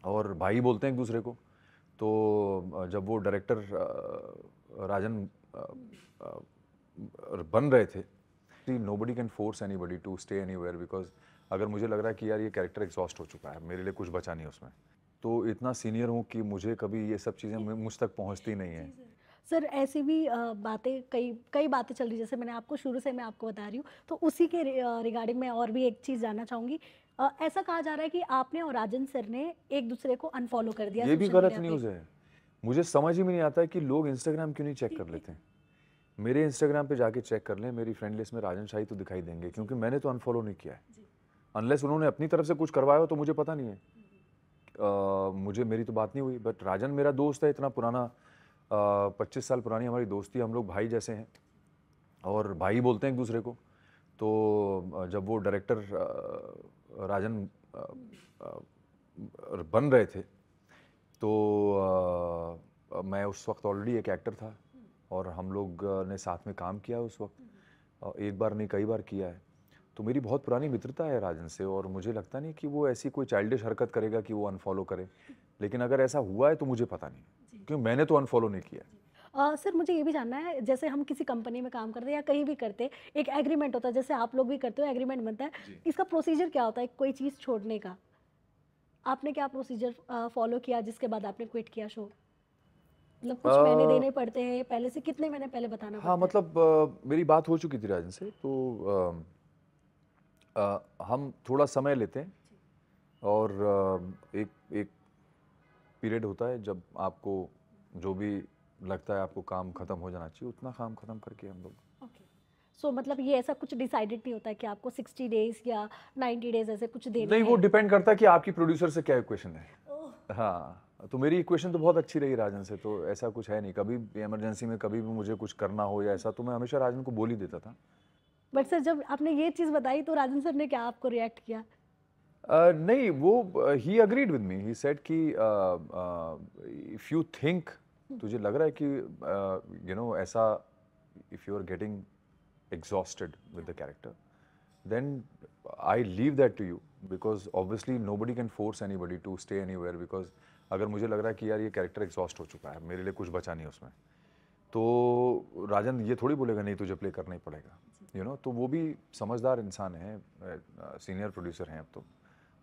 और भाई बोलते हैं एक दूसरे को। तो जब वो डायरेक्टर राजन बन रहे थे, nobody can force anybody to stay anywhere, because अगर मुझे लग रहा है कि यार ये कैरेक्टर एग्जॉस्ट हो चुका है, मेरे लिए कुछ बचा नहीं उसमें, तो इतना सीनियर हूँ कि मुझे कभी ये सब चीज़ें मुझ तक पहुँचती नहीं है। सर ऐसी भी बातें कई कई बातें चल रही, जैसे मैंने आपको शुरू से मैं आपको बता रही हूँ, तो उसी के रिगार्डिंग मैं और भी एक चीज़ जानना चाहूँगी। ऐसा कहा जा रहा है कि आपने और राजन सर ने एक दूसरे को अनफॉलो कर दिया ये भी सोशल गलत मीडिया पे। न्यूज़ है। मुझे समझ ही में नहीं आता है कि लोग इंस्टाग्राम क्यों नहीं चेक कर लेते हैं। मेरे इंस्टाग्राम पे जाके चेक कर लें, मेरी फ्रेंड लिस्ट में राजन शाही तो दिखाई देंगे, क्योंकि मैंने तो अनफॉलो नहीं किया है। अनलेस उन्होंने अपनी तरफ से कुछ करवाया हो तो मुझे पता नहीं है। मुझे मेरी तो बात नहीं हुई, बट राजन मेरा दोस्त है, इतना पुराना 25 साल पुरानी हमारी दोस्ती, हम लोग भाई जैसे हैं और भाई बोलते हैं एक दूसरे को। तो जब वो डायरेक्टर राजन बन रहे थे, तो मैं उस वक्त ऑलरेडी एक एक्टर था और हम लोग ने साथ में काम किया उस वक्त। एक बार नहीं, कई बार किया है। तो मेरी बहुत पुरानी मित्रता है राजन से और मुझे लगता नहीं कि वो ऐसी कोई चाइल्डिश हरकत करेगा कि वो अनफॉलो करे। लेकिन अगर ऐसा हुआ है तो मुझे पता नहीं, क्योंकि मैंने तो अनफॉलो नहीं किया है। सर मुझे ये भी जानना है, जैसे हम किसी कंपनी में काम करते हैं या कहीं भी करते हैं, एक एग्रीमेंट होता है, जैसे आप लोग भी करते हो, एग्रीमेंट बनता है। इसका प्रोसीजर क्या होता है कोई चीज़ छोड़ने का? आपने क्या प्रोसीजर फॉलो किया जिसके बाद आपने क्विट किया शो? मतलब कुछ महीने अ, देने पड़ते हैं पहले से, कितने महीने पहले बताना हाँ, पड़ता है? मतलब मेरी बात हो चुकी थी राजन से, तो हम थोड़ा समय लेते हैं और एक एक पीरियड होता है जब आपको जो भी लगता है आपको काम खत्म हो जाना चाहिए, उतना काम खत्म करके हम लोग। ओके। सो मतलब ये ऐसा कुछ डिसाइडेड नहीं होता है कि आपको 60 डेज या 90 डेज ऐसे कुछ देने नहीं, वो हैं? डिपेंड करता है कि आपकी प्रोड्यूसर से क्या इक्वेशन है। ओह! हाँ, तो मेरी इक्वेशन तो बहुत अच्छी रही राजन से, तो ऐसा कुछ है नहीं। कभी भी इमरजेंसी में कभी भी मुझे कुछ करना हो या ऐसा, तो मैं हमेशा राजन को बोल ही देता था। बट सर जब आपने ये चीज़ बताई तो राजन सर ने क्या आपको रिएक्ट किया? नहीं, वो ही agreed with me, he said कि इफ यू थिंक, तुझे लग रहा है कि ऐसा, if you are getting exhausted with the character, then I leave that to you, because obviously nobody can force anybody to stay anywhere, because अगर मुझे लग रहा है कि यार ये कैरेक्टर एग्जॉस्ट हो चुका है, मेरे लिए कुछ बचा नहीं उसमें, तो राजन ये थोड़ी बोलेगा नहीं तुझे प्ले करना ही पड़ेगा, तो वो भी समझदार इंसान है, सीनियर प्रोड्यूसर हैं अब तो,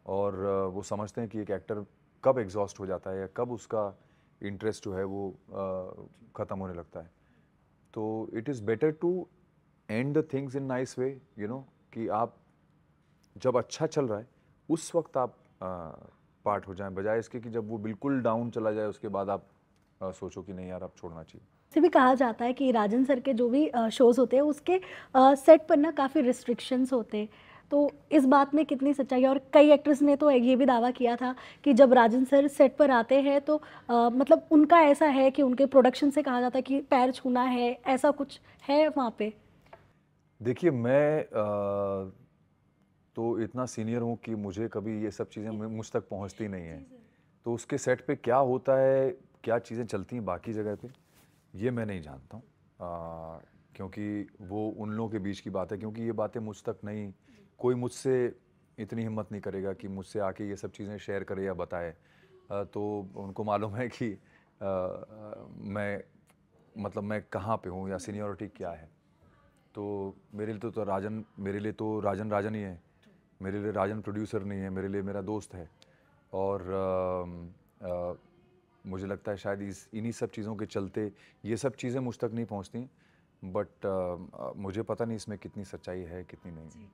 और वो समझते हैं कि एक एक्टर कब एग्जॉस्ट हो जाता है या कब उसका इंटरेस्ट जो है वो ख़त्म होने लगता है। तो it is better to end the things in nice way, कि आप जब अच्छा चल रहा है उस वक्त आप पार्ट हो जाएं, बजाय इसके कि जब वो बिल्कुल डाउन चला जाए उसके बाद आप सोचो कि नहीं यार अब छोड़ना चाहिए। से भी कहा जाता है कि राजन सर के जो भी शोज़ होते हैं उसके सेट पर ना काफ़ी रिस्ट्रिक्शंस होते हैं। तो इस बात में कितनी सच्चाई है? और कई एक्टर्स ने तो ये भी दावा किया था कि जब राजन सर सेट पर आते हैं तो मतलब उनका ऐसा है कि उनके प्रोडक्शन से कहा जाता है कि पैर छूना है, ऐसा कुछ है वहाँ पे? देखिए, मैं तो इतना सीनियर हूँ कि मुझे कभी ये सब चीज़ें मुझ तक पहुँचती नहीं है। तो उसके सेट पे क्या होता है, क्या चीज़ें चलती हैं बाकी जगह पे, ये मैं नहीं जानता हूँ। क्योंकि वो उन लोगों के बीच की बात है, क्योंकि ये बातें मुझ तक नहीं, कोई मुझसे इतनी हिम्मत नहीं करेगा कि मुझसे आके ये सब चीज़ें शेयर करे या बताए। तो उनको मालूम है कि मैं, मतलब मैं कहाँ पे हूँ या सीनियरिटी क्या है। तो मेरे लिए तो राजन राजन ही है। मेरे लिए राजन प्रोड्यूसर नहीं है, मेरे लिए मेरा दोस्त है। और मुझे लगता है शायद इन्हीं सब चीज़ों के चलते ये सब चीज़ें मुझ तक नहीं पहुंचती, बट मुझे पता नहीं इसमें कितनी सच्चाई है कितनी नहीं।